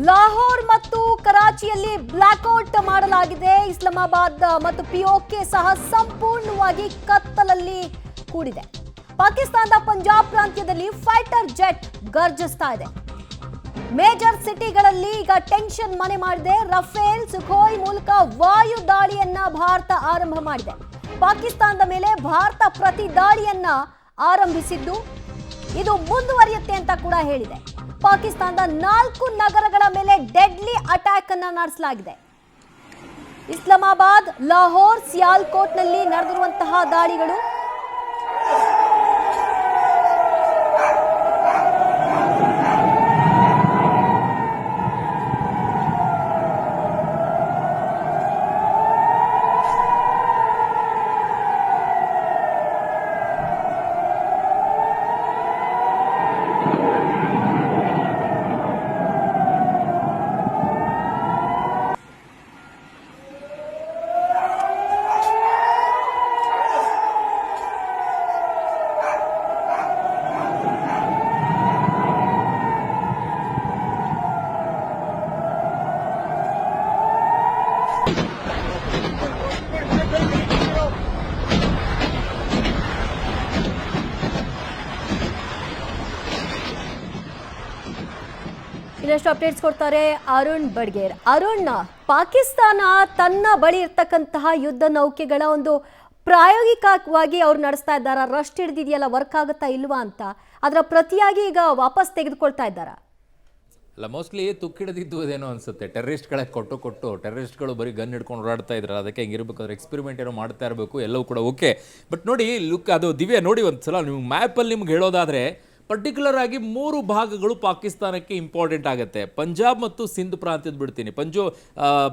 ಲಾಹೋರ್ ಮತ್ತು ಕರಾಚಿಯಲ್ಲಿ ಬ್ಲಾಕ್ಔಟ್ ಮಾಡಲಾಗಿದೆ. ಇಸ್ಲಾಮಾಬಾದ್ ಮತ್ತು ಪಿಒಕೆ ಸಹ ಸಂಪೂರ್ಣವಾಗಿ ಕತ್ತಲಲ್ಲಿ ಕೂಡಿದೆ. ಪಾಕಿಸ್ತಾನದ ಪಂಜಾಬ್ ಪ್ರಾಂತ್ಯದಲ್ಲಿ ಫೈಟರ್ ಜೆಟ್ ಗರ್ಜಿಸ್ತಾ ಇದೆ. ಮೇಜರ್ ಸಿಟಿಗಳಲ್ಲಿ ಈಗ ಟೆನ್ಷನ್ ಮನೆ ಮಾಡಿದೆ. ರಫೇಲ್ ಸುಖೋಯ್ ಮೂಲಕ ವಾಯು ದಾಳಿಯನ್ನ ಭಾರತ ಆರಂಭ ಮಾಡಿದೆ. ಪಾಕಿಸ್ತಾನದ ಮೇಲೆ ಭಾರತ ಪ್ರತಿ ದಾಳಿಯನ್ನ ಆರಂಭಿಸಿದ್ದು ಇದು ಮುಂದುವರಿಯುತ್ತೆ ಅಂತ ಕೂಡ ಹೇಳಿದೆ. ಪಾಕಿಸ್ತಾನದ 4 ನಗರಗಳ ಮೇಲೆ ಡೆಡ್ಲಿ ಅಟ್ಯಾಕ್ ಅನ್ನು ನಡೆಸಲಾಗಿದೆ. ಇಸ್ಲಾಮಾಬಾದ್, ಲಾಹೋರ್, ಸಿಯಾಲ್ಕೋಟ್ನಲ್ಲಿ ನಡೆದಿರುವಂತಹ ದಾಳಿಗಳು ಇನ್ನಷ್ಟು ಅಪ್ಡೇಟ್ಸ್ ಕೊಡ್ತಾರೆ ಅರುಣ್ ಬಡ್ಗೇರ್. ಅರುಣ್, ಪಾಕಿಸ್ತಾನ ತನ್ನ ಬಳಿ ಇರ್ತಕ್ಕಂತಹ ಯುದ್ಧ ನೌಕೆಗಳ ಒಂದು ಪ್ರಾಯೋಗಿಕವಾಗಿ ಅವ್ರು ನಡೆಸ್ತಾ ಇದ್ದಾರಾ? ರಸ್ಟ್ ಹಿಡಿದಿದೆಯಲ್ಲ, ವರ್ಕ್ ಆಗುತ್ತಾ ಇಲ್ವಾ ಅಂತ ಅದರ ಪ್ರತಿಯಾಗಿ ಈಗ ವಾಪಸ್ ತೆಗೆದುಕೊಳ್ತಾ ಇದ್ದಾರಾ? ಅಲ್ಲ, ಮೋಸ್ಟ್ಲಿ ತುಕ್ಕಿಡದಿದ್ದುವುದೇನೋ ಅನ್ಸುತ್ತೆ. ಟೆರರಿಸ್ಟ್ಗಳೇ ಕೊಟ್ಟು ಟೆರರಿಸ್ಟ್ಗಳು ಬರೀ ಗನ್ ಹಿಡ್ಕೊಂಡು ಓಡಾಡ್ತಾ ಇದ್ದಾರೆ. ಅದಕ್ಕೆ ಹಿಂಗಿರ್ಬೇಕಾದ್ರೆ ಎಕ್ಸ್ಪೆರಿಮೆಂಟ್ ಏನೋ ಮಾಡ್ತಾ ಇರಬೇಕು, ಎಲ್ಲವೂ ಕೂಡ ಓಕೆ. ಬಟ್ ನೋಡಿ, ಲುಕ್ ಅದು ದಿವ್ಯ ನೋಡಿ, ಒಂದ್ಸಲ ನೀವು ಮ್ಯಾಪಲ್ಲಿ ನಿಮ್ಗೆ ಹೇಳೋದಾದರೆ ಪರ್ಟಿಕ್ಯುಲರ್ ಆಗಿ 3 ಭಾಗಗಳು ಪಾಕಿಸ್ತಾನಕ್ಕೆ ಇಂಪಾರ್ಟೆಂಟ್ ಆಗುತ್ತೆ. ಪಂಜಾಬ್ ಮತ್ತು ಸಿಂಧ್ ಪ್ರಾಂತ್ಯದ ಬಿಡ್ತೀನಿ,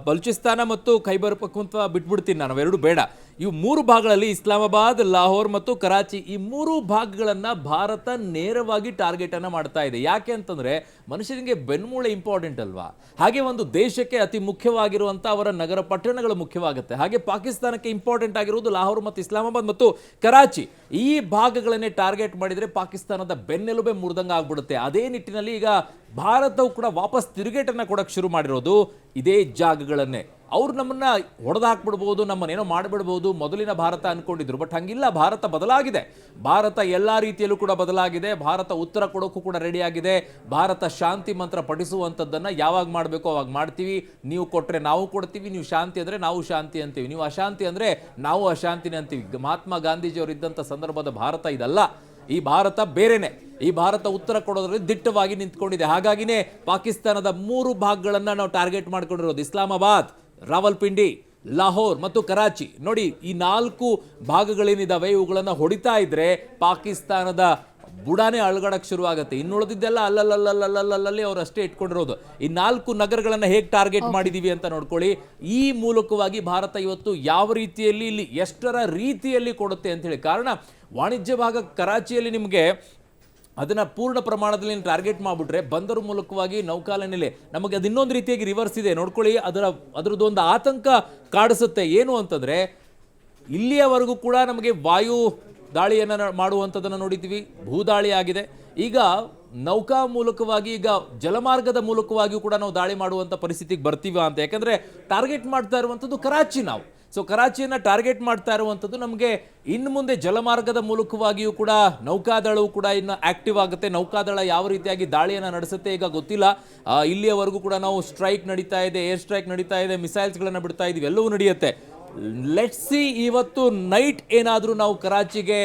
ಬಲೂಚಿಸ್ತಾನ ಮತ್ತು ಖೈಬರ್ ಪಖ್ತೂನ್ಖ್ವಾ ಬಿಟ್ಬಿಡ್ತೀನಿ ನಾನು, ಅವೆರಡು ಬೇಡ. ಇವು 3 ಭಾಗಗಳಲ್ಲಿ ಇಸ್ಲಾಮಾಬಾದ್, ಲಾಹೋರ್ ಮತ್ತು ಕರಾಚಿ, ಈ 3 ಭಾಗಗಳನ್ನು ಭಾರತ ನೇರವಾಗಿ ಟಾರ್ಗೆಟ್ ಅನ್ನು ಮಾಡ್ತಾ ಇದೆ. ಯಾಕೆ ಅಂತಂದ್ರೆ ಮನುಷ್ಯನಿಗೆ ಬೆನ್ಮೂಳೆ ಇಂಪಾರ್ಟೆಂಟ್ ಅಲ್ವಾ? ಹಾಗೆ ಒಂದು ದೇಶಕ್ಕೆ ಅತಿ ಮುಖ್ಯವಾಗಿರುವಂಥ ಅವರ ನಗರ ಪಟ್ಟಣಗಳು ಮುಖ್ಯವಾಗುತ್ತೆ. ಹಾಗೆ ಪಾಕಿಸ್ತಾನಕ್ಕೆ ಇಂಪಾರ್ಟೆಂಟ್ ಆಗಿರುವುದು ಲಾಹೋರ್ ಮತ್ತು ಇಸ್ಲಾಮಾಬಾದ್ ಮತ್ತು ಕರಾಚಿ. ಈ ಭಾಗಗಳನ್ನೇ ಟಾರ್ಗೆಟ್ ಮಾಡಿದರೆ ಪಾಕಿಸ್ತಾನದ ಬೆನ್ನೆಲುಬೆ ಮುರಿದಂಗೆ ಆಗ್ಬಿಡುತ್ತೆ. ಅದೇ ನಿಟ್ಟಿನಲ್ಲಿ ಈಗ ಭಾರತವು ಕೂಡ ವಾಪಸ್ ತಿರುಗೇಟನ್ನು ಕೊಡಕ್ಕೆ ಶುರು ಮಾಡಿರೋದು ಇದೇ ಜಾಗಗಳನ್ನೇ. ಅವ್ರು ನಮ್ಮನ್ನ ಹೊಡೆದು ಹಾಕ್ಬಿಡ್ಬೋದು, ನಮ್ಮನ್ನೇನೋ ಮಾಡಿಬಿಡ್ಬೋದು ಮೊದಲಿನ ಭಾರತ ಅನ್ಕೊಂಡಿದ್ರು. ಬಟ್ ಹಂಗಿಲ್ಲ, ಭಾರತ ಬದಲಾಗಿದೆ. ಭಾರತ ಎಲ್ಲ ರೀತಿಯಲ್ಲೂ ಕೂಡ ಬದಲಾಗಿದೆ. ಭಾರತ ಉತ್ತರ ಕೊಡೋಕ್ಕೂ ಕೂಡ ರೆಡಿ ಆಗಿದೆ. ಭಾರತ ಶಾಂತಿ ಮಂತ್ರ ಪಠಿಸುವಂಥದ್ದನ್ನು ಯಾವಾಗ ಮಾಡಬೇಕು ಅವಾಗ ಮಾಡ್ತೀವಿ. ನೀವು ಕೊಟ್ಟರೆ ನಾವು ಕೊಡ್ತೀವಿ, ನೀವು ಶಾಂತಿ ಅಂದರೆ ನಾವು ಶಾಂತಿ ಅಂತೀವಿ, ನೀವು ಅಶಾಂತಿ ಅಂದರೆ ನಾವು ಅಶಾಂತಿನೇ ಅಂತೀವಿ. ಮಹಾತ್ಮ ಗಾಂಧೀಜಿಯವರು ಇದ್ದಂಥ ಸಂದರ್ಭದ ಭಾರತ ಇದಲ್ಲ. ಈ ಭಾರತ ಬೇರೆನೆ. ಈ ಭಾರತ ಉತ್ತರ ಕೊಡೋದ್ರಲ್ಲಿ ದಿಟ್ಟವಾಗಿ ನಿಂತ್ಕೊಂಡಿದೆ. ಹಾಗಾಗಿನೇ ಪಾಕಿಸ್ತಾನದ 3 ಭಾಗಗಳನ್ನು ನಾವು ಟಾರ್ಗೆಟ್ ಮಾಡ್ಕೊಂಡಿರೋದು. ಇಸ್ಲಾಮಾಬಾದ್, ರಾವಲ್ಪಿಂಡಿ, ಲಾಹೋರ್ ಮತ್ತು ಕರಾಚಿ. ನೋಡಿ, ಈ 4 ಭಾಗಗಳೇನಿದಾವೆ ಇವುಗಳನ್ನು ಹೊಡಿತಾ ಇದ್ರೆ ಪಾಕಿಸ್ತಾನದ ಬುಡಾನೇ ಅಳಗಡಕ್ಕೆ ಶುರುವಾಗುತ್ತೆ. ಇನ್ನುಳಿದಿದ್ದೆಲ್ಲ ಅಲ್ಲಲ್ಲಿ ಅವ್ರು ಅಷ್ಟೇ ಇಟ್ಕೊಂಡಿರೋದು. ಈ 4 ನಗರಗಳನ್ನು ಹೇಗೆ ಟಾರ್ಗೆಟ್ ಮಾಡಿದೀವಿ ಅಂತ ನೋಡ್ಕೊಳ್ಳಿ. ಈ ಮೂಲಕವಾಗಿ ಭಾರತ ಇವತ್ತು ಯಾವ ರೀತಿಯಲ್ಲಿ ಇಲ್ಲಿ ಎಷ್ಟರ ರೀತಿಯಲ್ಲಿ ಕೊಡುತ್ತೆ ಅಂತ ಹೇಳಿ. ಕಾರಣ ವಾಣಿಜ್ಯ ಭಾಗ ಕರಾಚಿಯಲ್ಲಿ ನಿಮಗೆ ಅದನ್ನು ಪೂರ್ಣ ಪ್ರಮಾಣದಲ್ಲಿ ಟಾರ್ಗೆಟ್ ಮಾಡಿಬಿಟ್ರೆ ಬಂದರು ಮೂಲಕವಾಗಿ ನೌಕಾಲನೆಲೆ ನಮಗೆ ಅದು ಇನ್ನೊಂದು ರೀತಿಯಾಗಿ ರಿವರ್ಸ್ ಇದೆ ನೋಡ್ಕೊಳ್ಳಿ. ಅದರದ್ದೊಂದು ಆತಂಕ ಕಾಡಿಸುತ್ತೆ. ಏನು ಅಂತಂದರೆ ಇಲ್ಲಿಯವರೆಗೂ ಕೂಡ ನಮಗೆ ವಾಯು ದಾಳಿಯನ್ನು ಮಾಡುವಂಥದ್ದನ್ನು ನೋಡಿದ್ದೀವಿ, ಭೂದಾಳಿ ಆಗಿದೆ. ಈಗ ನೌಕಾ ಮೂಲಕವಾಗಿ, ಈಗ ಜಲಮಾರ್ಗದ ಮೂಲಕವಾಗಿಯೂ ಕೂಡ ನಾವು ದಾಳಿ ಮಾಡುವಂಥ ಪರಿಸ್ಥಿತಿಗೆ ಬರ್ತೀವ ಅಂತ. ಯಾಕಂದರೆ ಟಾರ್ಗೆಟ್ ಮಾಡ್ತಾ ಇರುವಂಥದ್ದು ಕರಾಚಿ ನಾವು. ಸೊ ಕರಾಚಿಯನ್ನು ಟಾರ್ಗೆಟ್ ಮಾಡ್ತಾ ಇರುವಂಥದ್ದು ನಮಗೆ ಇನ್ನು ಮುಂದೆ ಜಲಮಾರ್ಗದ ಮೂಲಕವಾಗಿಯೂ ಕೂಡ ನೌಕಾದಳವು ಕೂಡ ಇನ್ನು ಆಕ್ಟಿವ್ ಆಗುತ್ತೆ. ನೌಕಾದಳ ಯಾವ ರೀತಿಯಾಗಿ ದಾಳಿಯನ್ನು ನಡೆಸುತ್ತೆ ಈಗ ಗೊತ್ತಿಲ್ಲ. ಇಲ್ಲಿಯವರೆಗೂ ಕೂಡ ನಾವು ಸ್ಟ್ರೈಕ್ ನಡೀತಾ ಇದೆ, ಏರ್ ಸ್ಟ್ರೈಕ್ ನಡೀತಾ ಇದೆ, ಮಿಸೈಲ್ಸ್ಗಳನ್ನು ಬಿಡ್ತಾ ಇದ್ದೀವಿ, ಎಲ್ಲವೂ ನಡೆಯುತ್ತೆ. ಲೆಟ್ಸ್ ಸಿ ಇವತ್ತು ನೈಟ್ ಏನಾದರೂ ನಾವು ಕರಾಚಿಗೆ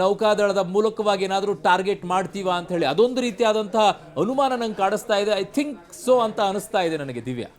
ನೌಕಾದಳದ ಮೂಲಕವಾಗಿ ಏನಾದರೂ ಟಾರ್ಗೆಟ್ ಮಾಡ್ತೀವಾ ಅಂತ ಹೇಳಿ ಅದೊಂದು ರೀತಿಯಾದಂತಹ ಅನುಮಾನ ನಂಗೆ ಕಾಡಿಸ್ತಾ ಇದೆ. ಐ ಥಿಂಕ್ ಸೋ ಅಂತ ಅನಿಸ್ತಾ ಇದೆ ನನಗೆ ದಿವ್ಯಾ.